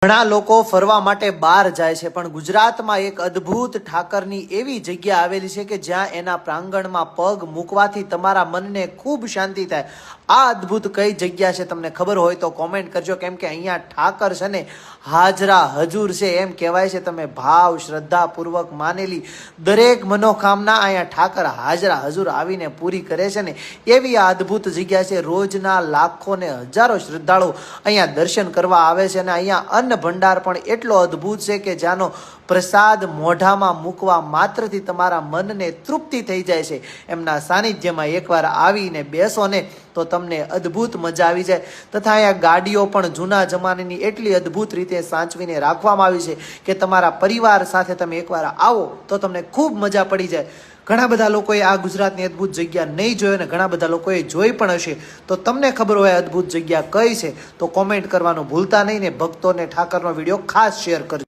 ઘણા લોકો ફરવા માટે બહાર જાય છે, પણ ગુજરાતમાં એક અદ્ભુત ઠાકરની એવી જગ્યા આવેલી છે કે જ્યાં એના પ્રાંગણમાં પગ મૂકવાથી તમારા મનને ખૂબ શાંતિ થાય. આ અદ્ભુત કઈ જગ્યા છે તમને ખબર હોય તો કોમેન્ટ કરજો, કેમ કે અહીંયા ઠાકર છે ને હાજરા હજુર છે એમ કહેવાય છે. તમે ભાવ શ્રદ્ધાપૂર્વક માનેલી દરેક મનોકામના અહીંયા ઠાકર હાજરા હજુર આવીને પૂરી કરે છે ને એવી આ અદ્ભુત જગ્યા છે. રોજના લાખો ને હજારો શ્રદ્ધાળુ અહીંયા દર્શન કરવા આવે છે અને અહીંયા ભંડાર પણ એટલો અદ્ભુત છે કે જ્યાંનો પ્રસાદ મોઢામાં મૂકવા માત્રથી તમારા મનને તૃપ્તિ થઈ જાય છે. એમના સાનિધ્યમાં એકવાર આવીને બેસો ને તો તમને અદ્ભુત મજા આવી જાય. તથા અહીંયા ગાડીઓ પણ જૂના જમાનાની એટલી અદ્ભુત રીતે સાચવીને રાખવામાં આવી છે કે તમારા પરિવાર સાથે તમે એકવાર આવો તો તમને ખૂબ મજા પડી જાય. ઘણા બધા લોકોએ આ ગુજરાતની અદ્ભુત જગ્યા નહીં જોઈ અને ઘણા બધા લોકોએ જોઈ પણ હશે. તો તમને ખબર હોય અદ્ભુત જગ્યા કઈ છે તો કોમેન્ટ કરવાનું ભૂલતા નહીં ને ભક્તોને ઠાકરનો વિડીયો ખાસ શેર કરજો.